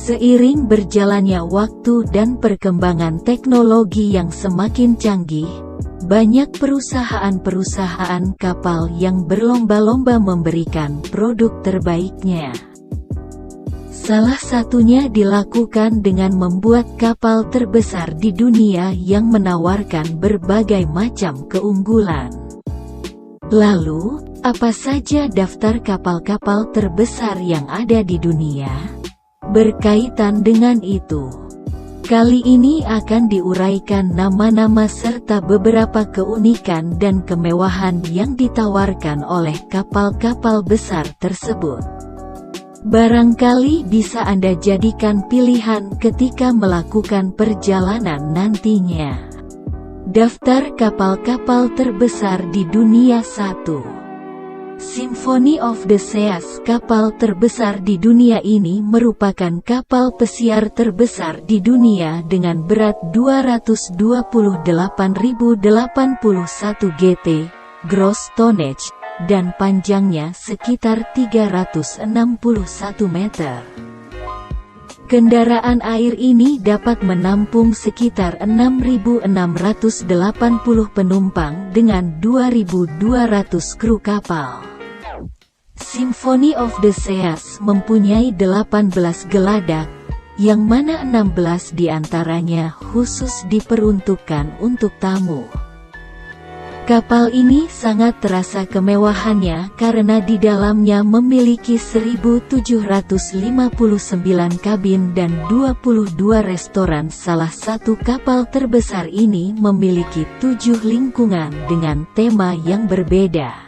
Seiring berjalannya waktu dan perkembangan teknologi yang semakin canggih, banyak perusahaan-perusahaan kapal yang berlomba-lomba memberikan produk terbaiknya. Salah satunya dilakukan dengan membuat kapal terbesar di dunia yang menawarkan berbagai macam keunggulan. Lalu, apa saja daftar kapal-kapal terbesar yang ada di dunia? Berkaitan dengan itu, kali ini akan diuraikan nama-nama serta beberapa keunikan dan kemewahan yang ditawarkan oleh kapal-kapal besar tersebut. Barangkali bisa Anda jadikan pilihan ketika melakukan perjalanan nantinya. Daftar kapal-kapal terbesar di dunia 1. Symphony of the Seas. Kapal terbesar di dunia ini merupakan kapal pesiar terbesar di dunia dengan berat 228.081 gt, gross tonnage, dan panjangnya sekitar 361 meter. Kendaraan air ini dapat menampung sekitar 6.680 penumpang dengan 2.200 kru kapal. Symphony of the Seas mempunyai 18 geladak, yang mana 16 diantaranya khusus diperuntukkan untuk tamu. Kapal ini sangat terasa kemewahannya karena di dalamnya memiliki 1.759 kabin dan 22 restoran. Salah satu kapal terbesar ini memiliki 7 lingkungan dengan tema yang berbeda.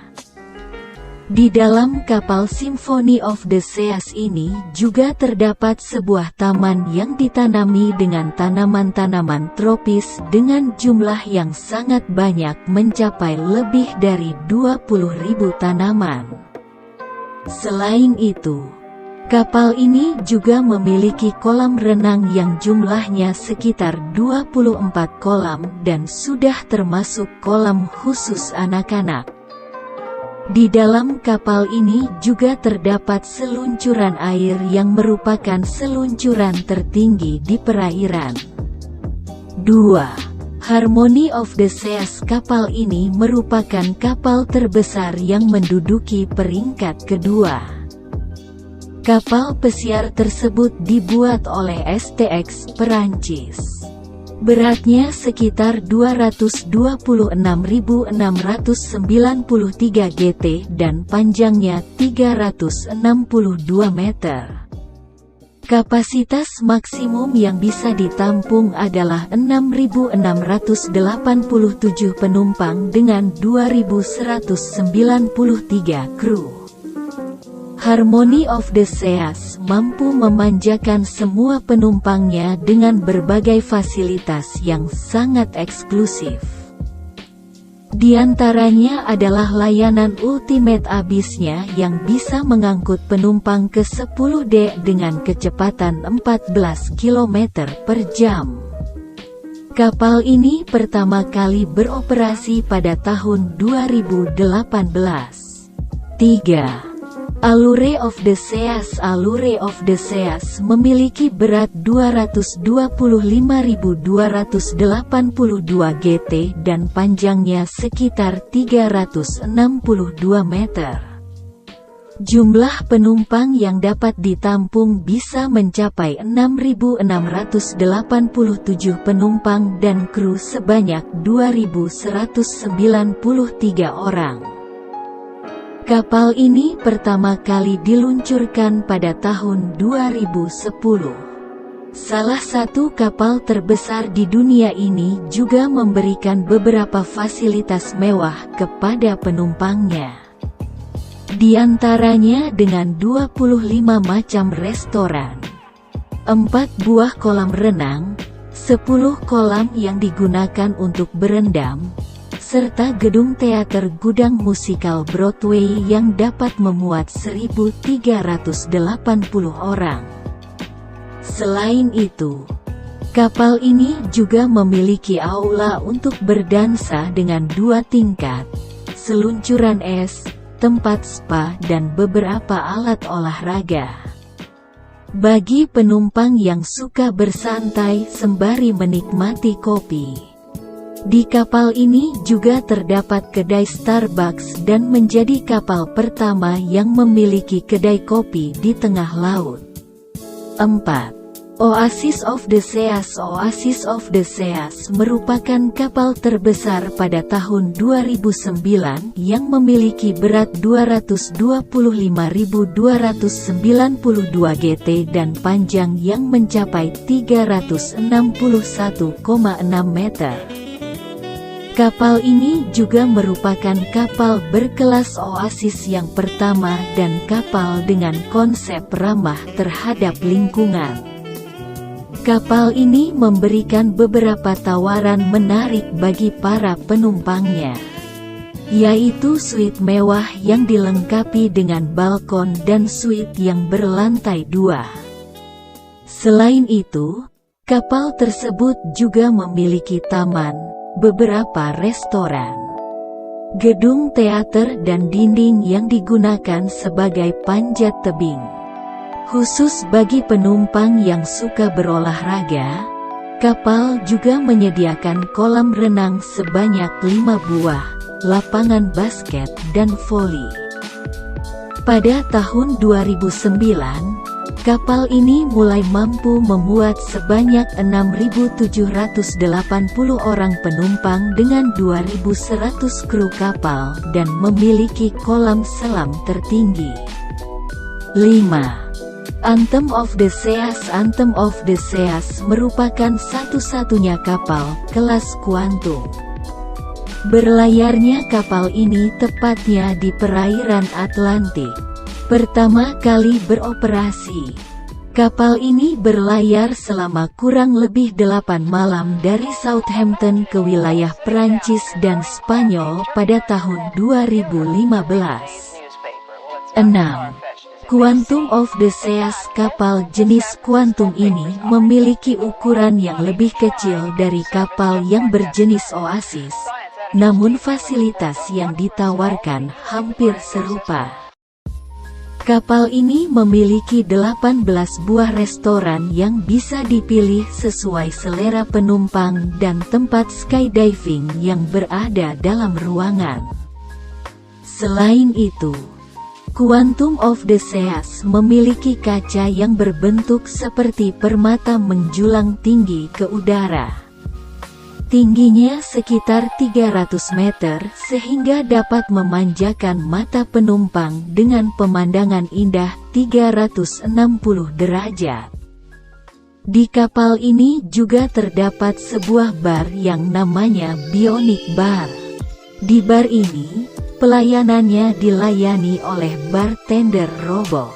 Di dalam kapal Symphony of the Seas ini juga terdapat sebuah taman yang ditanami dengan tanaman-tanaman tropis dengan jumlah yang sangat banyak, mencapai lebih dari 20.000 tanaman. Selain itu, kapal ini juga memiliki kolam renang yang jumlahnya sekitar 24 kolam dan sudah termasuk kolam khusus anak-anak. Di dalam kapal ini juga terdapat seluncuran air yang merupakan seluncuran tertinggi di perairan. 2. Harmony of the Seas. Kapal ini merupakan kapal terbesar yang menduduki peringkat kedua. Kapal pesiar tersebut dibuat oleh STX, Perancis. Beratnya sekitar 226.693 gt dan panjangnya 362 meter. Kapasitas maksimum yang bisa ditampung adalah 6.687 penumpang dengan 2.193 kru. Harmony of the Seas mampu memanjakan semua penumpangnya dengan berbagai fasilitas yang sangat eksklusif. Di antaranya adalah layanan Ultimate Abyss-nya yang bisa mengangkut penumpang ke 10D dengan kecepatan 14 km per jam. Kapal ini pertama kali beroperasi pada tahun 2018. 3. Allure of the Seas. Allure of the Seas memiliki berat 225.282 gt dan panjangnya sekitar 362 meter. Jumlah penumpang yang dapat ditampung bisa mencapai 6.687 penumpang dan kru sebanyak 2.193 orang. Kapal ini pertama kali diluncurkan pada tahun 2010. Salah satu kapal terbesar di dunia ini juga memberikan beberapa fasilitas mewah kepada penumpangnya. Di antaranya dengan 25 macam restoran, 4 buah kolam renang, 10 kolam yang digunakan untuk berendam, serta gedung teater gudang musikal Broadway yang dapat memuat 1.380 orang. Selain itu, kapal ini juga memiliki aula untuk berdansa dengan 2 tingkat, seluncuran es, tempat spa dan beberapa alat olahraga. Bagi penumpang yang suka bersantai sembari menikmati kopi, di kapal ini juga terdapat kedai Starbucks dan menjadi kapal pertama yang memiliki kedai kopi di tengah laut. 4. Oasis of the Seas. Oasis of the Seas merupakan kapal terbesar pada tahun 2009 yang memiliki berat 225.292 gt dan panjang yang mencapai 361,6 meter. Kapal ini juga merupakan kapal berkelas Oasis yang pertama dan kapal dengan konsep ramah terhadap lingkungan. Kapal ini memberikan beberapa tawaran menarik bagi para penumpangnya, yaitu suite mewah yang dilengkapi dengan balkon dan suite yang berlantai 2. Selain itu, kapal tersebut juga memiliki taman, beberapa restoran, gedung teater dan dinding yang digunakan sebagai panjat tebing. Khusus bagi penumpang yang suka berolahraga, kapal juga menyediakan kolam renang sebanyak 5 buah, lapangan basket dan voli. Pada tahun 2009, kapal ini mulai mampu memuat sebanyak 6.780 orang penumpang dengan 2.100 kru kapal dan memiliki kolam selam tertinggi. 5. Anthem of the Seas. Anthem of the Seas merupakan satu-satunya kapal kelas kuantum. Berlayarnya kapal ini tepatnya di perairan Atlantik. Pertama kali beroperasi, kapal ini berlayar selama kurang lebih 8 malam dari Southampton ke wilayah Prancis dan Spanyol pada tahun 2015. 6. Quantum of the Seas. Kapal jenis Quantum ini memiliki ukuran yang lebih kecil dari kapal yang berjenis Oasis, namun fasilitas yang ditawarkan hampir serupa. Kapal ini memiliki 18 buah restoran yang bisa dipilih sesuai selera penumpang dan tempat skydiving yang berada dalam ruangan. Selain itu, Quantum of the Seas memiliki kaca yang berbentuk seperti permata menjulang tinggi ke udara. Tingginya sekitar 300 meter sehingga dapat memanjakan mata penumpang dengan pemandangan indah 360 derajat. Di kapal ini juga terdapat sebuah bar yang namanya Bionic Bar. Di bar ini, pelayanannya dilayani oleh bartender robot.